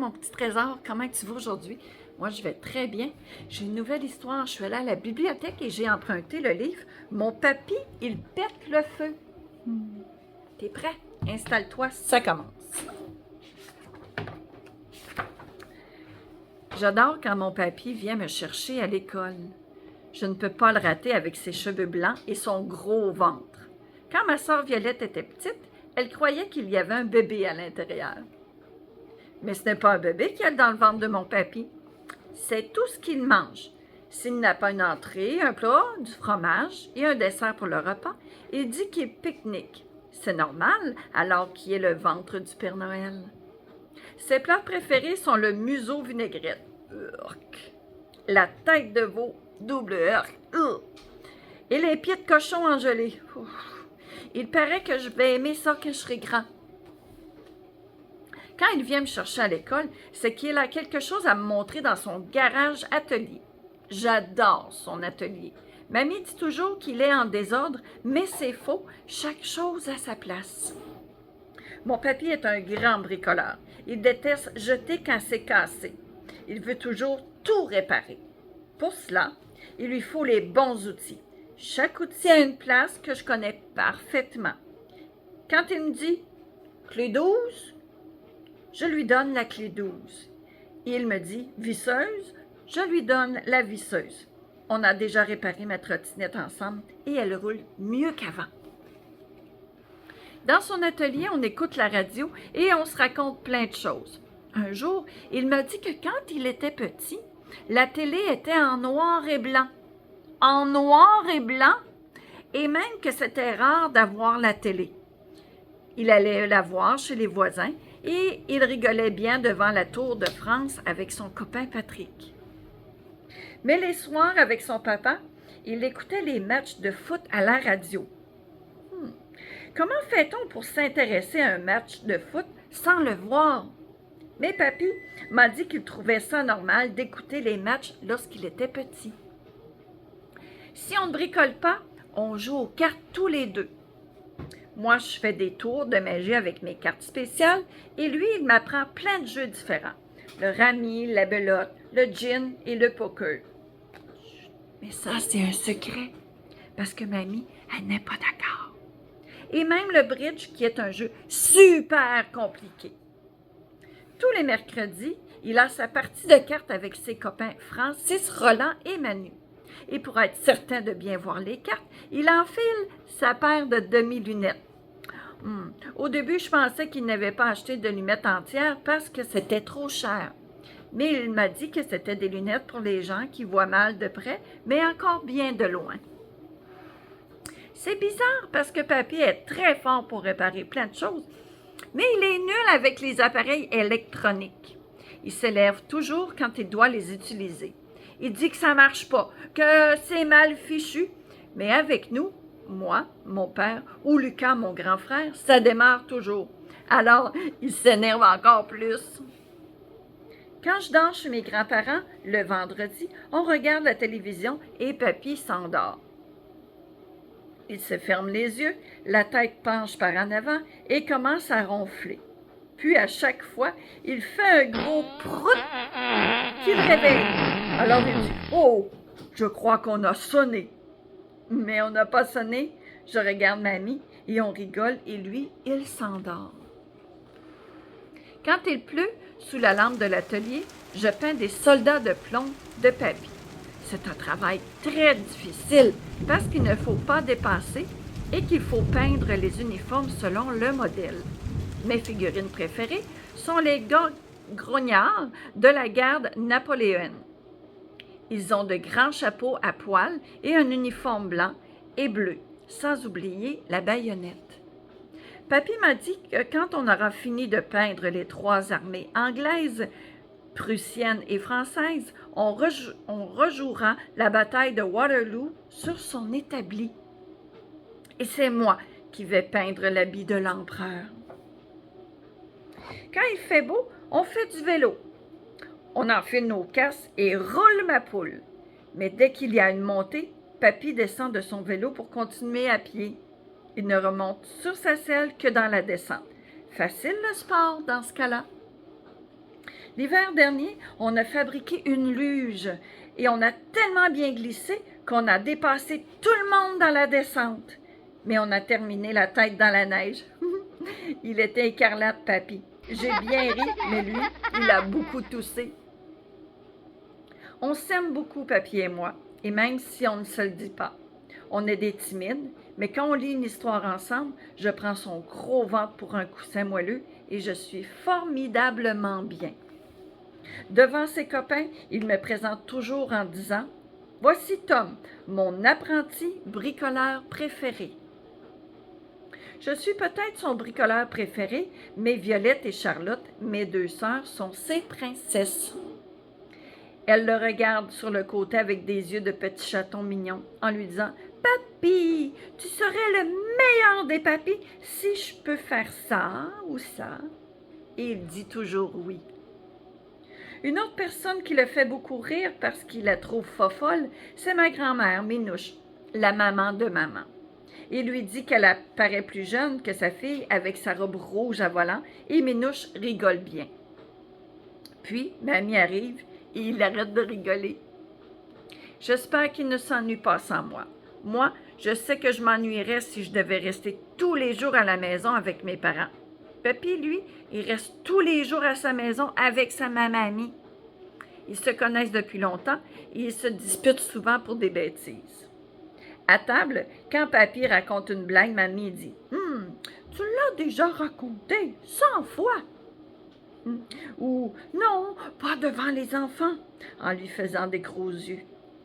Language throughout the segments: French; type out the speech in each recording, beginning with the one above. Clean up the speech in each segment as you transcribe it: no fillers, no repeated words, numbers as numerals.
mon petit trésor, comment tu vas aujourd'hui? Moi, je vais très bien. J'ai une nouvelle histoire. Je suis allée à la bibliothèque et j'ai emprunté le livre Mon papy, il pète le feu. T'es prêt? Installe-toi, ça commence. J'adore quand mon papy vient me chercher à l'école. Je ne peux pas le rater avec ses cheveux blancs et son gros ventre. Quand ma sœur Violette était petite, elle croyait qu'il y avait un bébé à l'intérieur. Mais ce n'est pas un bébé qu'il y a dans le ventre de mon papy. C'est tout ce qu'il mange. S'il n'a pas une entrée, un plat, du fromage et un dessert pour le repas, il dit qu'il pique-nique. C'est normal alors qu'il est le ventre du Père Noël. Ses plats préférés sont le museau vinaigrette. Urk. La tête de veau, double urk. Urk. Et les pieds de cochon en gelée. Ouf. Il paraît que je vais aimer ça quand je serai grand. Quand il vient me chercher à l'école, c'est qu'il a quelque chose à me montrer dans son garage atelier. J'adore son atelier. Mamie dit toujours qu'il est en désordre, mais c'est faux, chaque chose a sa place. Mon papy est un grand bricoleur. Il déteste jeter quand c'est cassé. Il veut toujours tout réparer. Pour cela, il lui faut les bons outils. Chaque outil a une place que je connais parfaitement. Quand il me dit « clé 12 », je lui donne la clé 12. Il me dit « visseuse », je lui donne la visseuse. On a déjà réparé ma trottinette ensemble et elle roule mieux qu'avant. Dans son atelier, on écoute la radio et on se raconte plein de choses. Un jour, il m'a dit que quand il était petit, la télé était en noir et blanc. En noir et blanc, et même que c'était rare d'avoir la télé. Il allait la voir chez les voisins et il rigolait bien devant la Tour de France avec son copain Patrick. Mais les soirs, avec son papa, il écoutait les matchs de foot à la radio. Comment fait-on pour s'intéresser à un match de foot sans le voir? Mais papy m'a dit qu'il trouvait ça normal d'écouter les matchs lorsqu'il était petit. Si on ne bricole pas, on joue aux cartes tous les deux. Moi, je fais des tours de magie avec mes cartes spéciales et lui, il m'apprend plein de jeux différents. Le rami, la belote, le gin et le poker. Mais ça, c'est un secret parce que mamie, elle n'est pas d'accord. Et même le bridge qui est un jeu super compliqué. Tous les mercredis, il a sa partie de cartes avec ses copains Francis, Roland et Manu. Et pour être certain de bien voir les cartes, il enfile sa paire de demi-lunettes. Au début, je pensais qu'il n'avait pas acheté de lunettes entières parce que c'était trop cher. Mais il m'a dit que c'était des lunettes pour les gens qui voient mal de près, mais encore bien de loin. C'est bizarre parce que papy est très fort pour réparer plein de choses, mais il est nul avec les appareils électroniques. Il s'élève toujours quand il doit les utiliser. Il dit que ça ne marche pas, que c'est mal fichu, mais avec nous, moi, mon père ou Lucas, mon grand frère, ça démarre toujours. Alors, il s'énerve encore plus. Quand je dors chez mes grands-parents, le vendredi, on regarde la télévision et papy s'endort. Il se ferme les yeux, la tête penche par en avant et commence à ronfler. Puis, à chaque fois, il fait un gros prout qui le réveille. Alors, il dit « Oh, je crois qu'on a sonné. » Mais on n'a pas sonné. Je regarde mamie et on rigole et lui, il s'endort. Quand il pleut, sous la lampe de l'atelier, je peins des soldats de plomb de papy. C'est un travail très difficile parce qu'il ne faut pas dépasser et qu'il faut peindre les uniformes selon le modèle. Mes figurines préférées sont les grognards de la garde napoléonienne. Ils ont de grands chapeaux à poils et un uniforme blanc et bleu, sans oublier la baïonnette. Papy m'a dit que quand on aura fini de peindre les 3 armées anglaises, prussienne et française, on rejouera la bataille de Waterloo sur son établi. Et c'est moi qui vais peindre l'habit de l'empereur. Quand il fait beau, on fait du vélo. On enfile nos casques et roule ma poule. Mais dès qu'il y a une montée, papy descend de son vélo pour continuer à pied. Il ne remonte sur sa selle que dans la descente. Facile le sport dans ce cas-là. L'hiver dernier, on a fabriqué une luge et on a tellement bien glissé qu'on a dépassé tout le monde dans la descente. Mais on a terminé la tête dans la neige. Il était écarlate, papy. J'ai bien ri, mais lui, il a beaucoup toussé. On s'aime beaucoup, papy et moi, et même si on ne se le dit pas. On est des timides, mais quand on lit une histoire ensemble, je prends son gros ventre pour un coussin moelleux et je suis formidablement bien. Devant ses copains, il me présente toujours en disant « Voici Tom, mon apprenti bricoleur préféré. » Je suis peut-être son bricoleur préféré, mais Violette et Charlotte, mes deux sœurs, sont ses princesses. Elle le regarde sur le côté avec des yeux de petit chaton mignon en lui disant « Papy, tu serais le meilleur des papys si je peux faire ça ou ça. » Et il dit toujours oui. Une autre personne qui le fait beaucoup rire parce qu'il la trouve fofolle, c'est ma grand-mère, Minouche, la maman de maman. Il lui dit qu'elle apparaît plus jeune que sa fille avec sa robe rouge à volant et Minouche rigole bien. Puis, mamie arrive et il arrête de rigoler. J'espère qu'il ne s'ennuie pas sans moi. Moi, je sais que je m'ennuierais si je devais rester tous les jours à la maison avec mes parents. Papy, lui, il reste tous les jours à sa maison avec sa mamie. Ils se connaissent depuis longtemps et ils se disputent souvent pour des bêtises. À table, quand papy raconte une blague, mamie dit « tu l'as déjà raconté 100 fois. » Ou « non, pas devant les enfants » en lui faisant des gros yeux.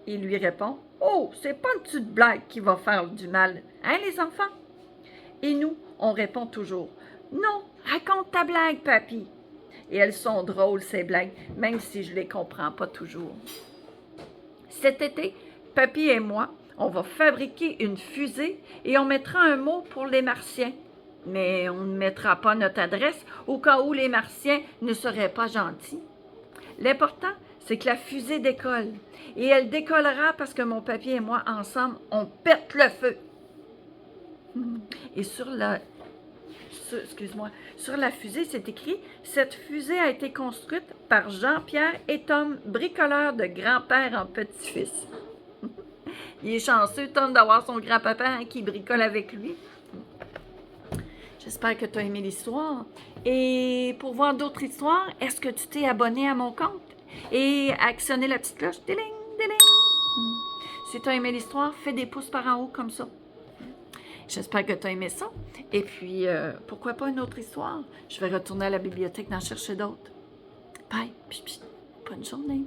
Il lui répond « oh, c'est pas une petite blague qui va faire du mal, hein les enfants? » Et nous, on répond toujours « non, raconte ta blague, papy. » Et elles sont drôles, ces blagues, même si je ne les comprends pas toujours. Cet été, papy et moi, on va fabriquer une fusée et on mettra un mot pour les Martiens. Mais on ne mettra pas notre adresse au cas où les Martiens ne seraient pas gentils. L'important, c'est que la fusée décolle. Et elle décollera parce que mon papy et moi, ensemble, on pète le feu. Et sur la fusée, c'est écrit « Cette fusée a été construite par Jean-Pierre et Tom, bricoleurs de grand-père en petit-fils. » Il est chanceux, Tom, d'avoir son grand-papa hein, qui bricole avec lui. J'espère que tu as aimé l'histoire. Et pour voir d'autres histoires, est-ce que tu t'es abonné à mon compte? Et actionné la petite cloche. Déling, déling. Si tu as aimé l'histoire, fais des pouces par en haut comme ça. J'espère que tu as aimé ça. Et puis, pourquoi pas une autre histoire? Je vais retourner à la bibliothèque d'en chercher d'autres. Bye. Bonne journée.